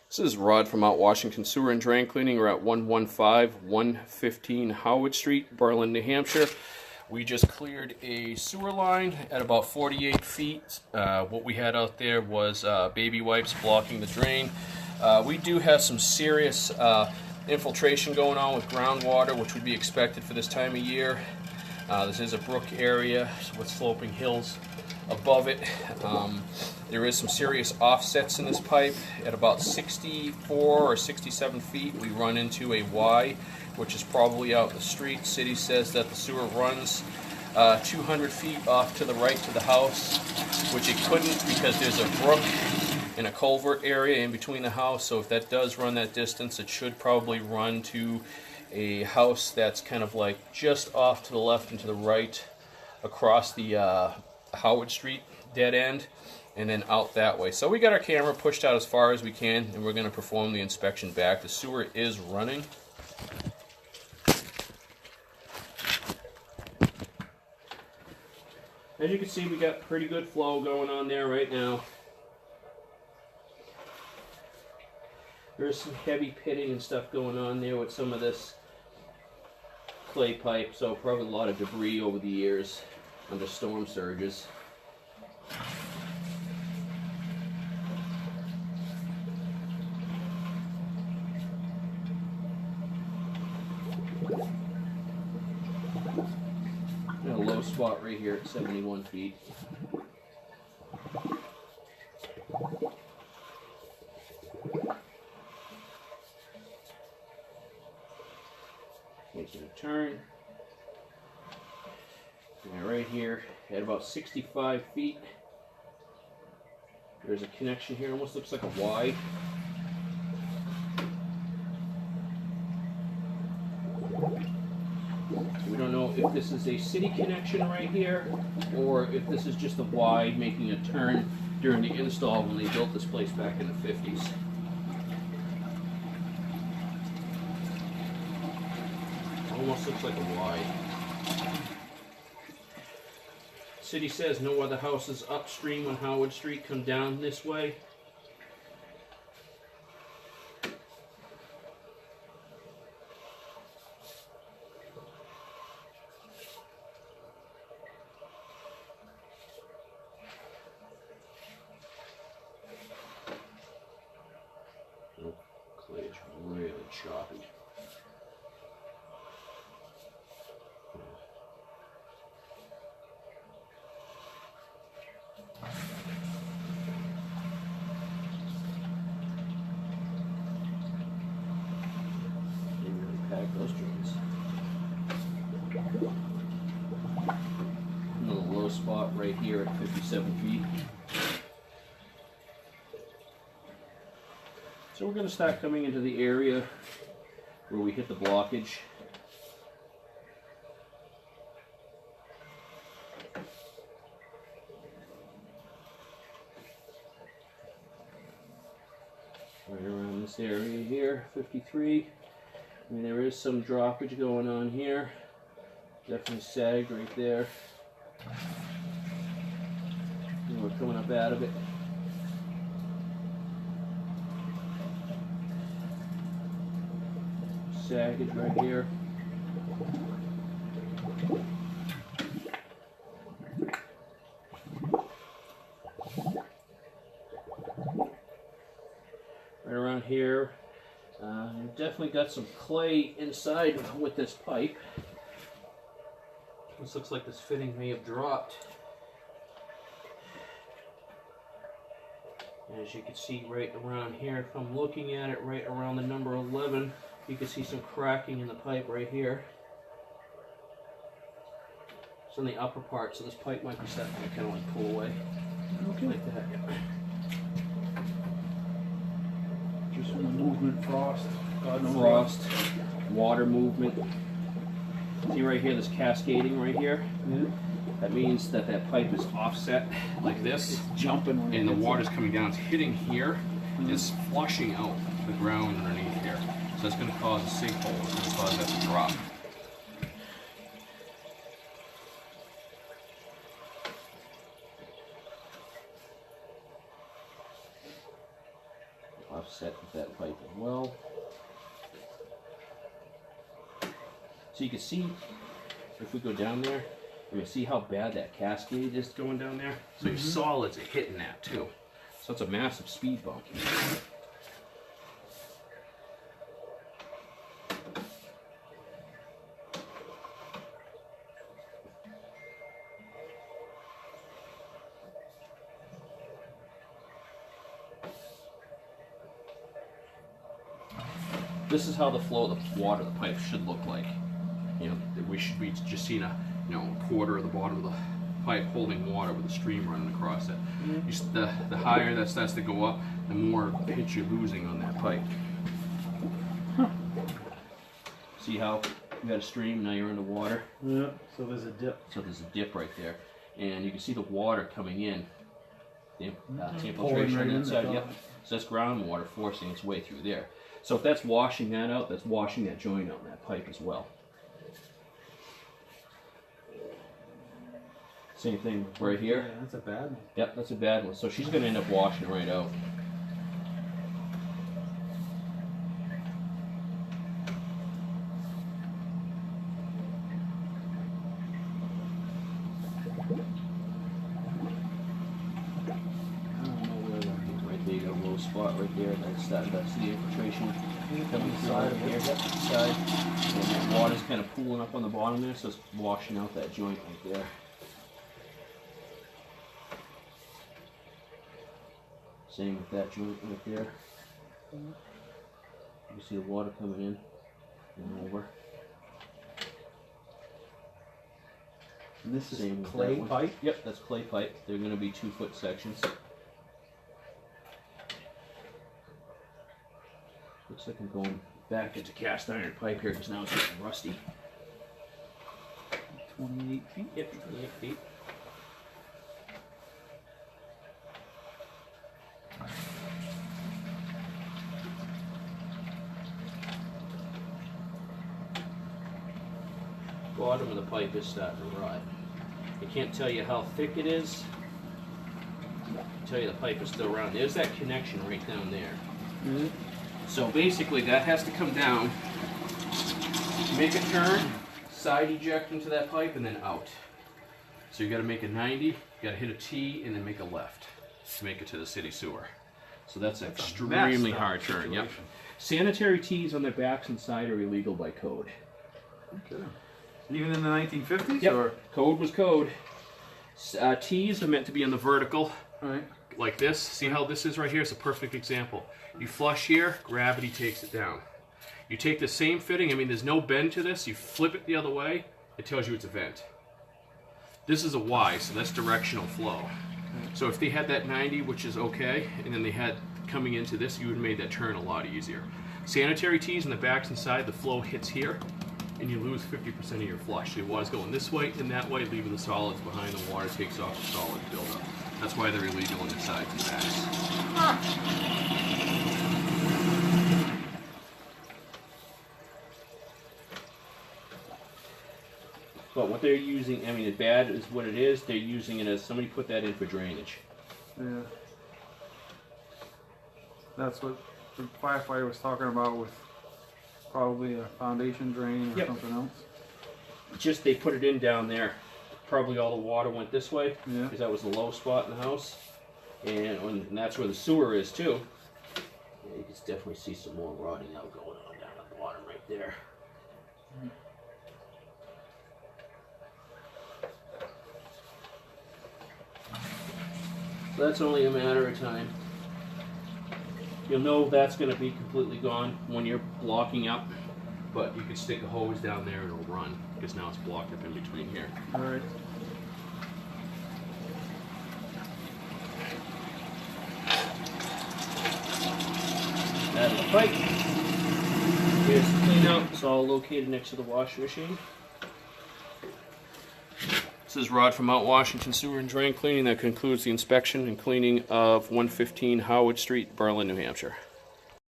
This is Rod from Mount Washington Sewer and Drain Cleaning. We're at 115 Howard Street, Berlin, New Hampshire. We just cleared a sewer line at about 48 feet. What we had out there was baby wipes blocking the drain. We do have some serious infiltration going on with groundwater, which would be expected for this time of year. This is a brook area with sloping hills above it. There is some serious offsets in this pipe. At about 64 or 67 feet, we run into a Y, which is probably out the street. City says that the sewer runs 200 feet off to the right to the house, which it couldn't because there's a brook and a culvert area in between the house. So if that does run that distance, it should probably run to a house that's kind of like just off to the left and to the right across the Howard Street dead end, and then out that way. So we got our camera pushed out as far as we can, and we're going to perform the inspection back. The sewer is running. As you can see, we got pretty good flow going on there right now. There's some heavy pitting and stuff going on there with some of this clay pipe, so probably a lot of debris over the years under storm surges. Got a low spot right here at 71 feet. Making a turn. And right here at about 65 feet, there's a connection here. Almost looks like a Y. We don't know if this is a city connection right here, or if this is just a Y making a turn during the install when they built this place back in the 50s. Almost looks like a Y. City says no other houses upstream on Howard Street come down this way. Oh, clay is really choppy. Those joints. Another low spot right here at 57 feet. So we're going to start coming into the area where we hit the blockage. Right around this area here, 53. I mean, there is some droppage going on here. Definitely sagged right there. And we're coming up out of it. Saggage right here. Right around here. Definitely got some clay inside with this pipe. This looks like this fitting may have dropped. As you can see right around here, if I'm looking at it right around the number 11, you can see some cracking in the pipe right here. It's on the upper part, so this pipe might be starting to kind of like pull away. Okay. Like that. Just from the movement, frost. Frost, water movement. See right here, this cascading right here? Yeah. That means that that pipe is offset like this. It's jumping. And the water's coming down. It's hitting here. It's flushing out the ground underneath here. So that's going to cause a sinkhole. It's going to cause that to drop. set with that pipe as well. So you can see, if we go down there, you can see how bad that cascade is going down there. So your solids are hitting that too. So it's a massive speed bump. This is how the flow of the water of the pipe should look like. You know, we should be just seeing a, you know, a quarter of the bottom of the pipe holding water with a stream running across it. The higher that starts to go up, the more pitch you're losing on that pipe. See how you got a stream, now you're in the water? Yeah, so there's a dip. So there's a dip right there. And you can see the water coming in. The Pouring infiltration right on in that the side, top. yep. So that's groundwater forcing its way through there. So if that's washing that out, that's washing that joint out in that pipe as well. Same thing right here. Yeah, that's a bad one. Yep, that's a bad one. So she's going to end up washing it right out. I don't know where that is. Right there, you got a little spot right there. That's the infiltration coming inside of here. Yep, side. And that water's kind of pooling up on the bottom there, so it's washing out that joint right there. Same with that joint right there. You can see the water coming in and over. And this is Same with clay that one. pipe? Yep, that's clay pipe. They're going to be 2-foot sections. Looks like I'm going back into cast iron pipe here because now it's getting rusty. 28 feet? Yep, 28 feet. Bottom of the pipe is starting to rot. I can't tell you how thick it is. I can tell you the pipe is still around. There's that connection right down there. Mm-hmm. So basically that has to come down, make a turn, side eject into that pipe, and then out. So you got to make a 90, you got to hit a T, and then make a left to make it to the city sewer. So that's an extremely hard turn. Yep. Sanitary T's on their backs and side are illegal by code. Okay. Even in the 1950s? Yep. Or? Code was code. T's are meant to be on the vertical, Right. like this. See how this is right here? It's a perfect example. You flush here, gravity takes it down. You take the same fitting, I mean there's no bend to this, you flip it the other way, it tells you it's a vent. This is a Y, so that's directional flow. So if they had that 90, which is okay, and then they had coming into this, you would have made that turn a lot easier. Sanitary T's in the backs and side, the flow hits here, and you lose 50% of your flush. So your water's going this way and that way, leaving the solids behind. The water takes off the solids buildup. That's why they're illegal on the sides and backs. But what they're using, I mean, the bad is what it is. They're using it as somebody put that in for drainage. Yeah. That's what the firefighter was talking about with probably a foundation drain or Yep. something else. Just they put it in down there. Probably all the water went this way Yeah. because that was the low spot in the house, and that's where the sewer is too. Yeah, you can definitely see some more rotting out going on down at the bottom right there. So that's only a matter of time. You'll know that's going to be completely gone when you're blocking up, but you can stick a hose down there and it'll run because now it's blocked up in between here. All right. That's the pipe. Here's the clean out. It's all located next to the washing machine. This is Rod from Mount Washington Sewer and Drain Cleaning. That concludes the inspection and cleaning of 115 Howard Street, Berlin, New Hampshire.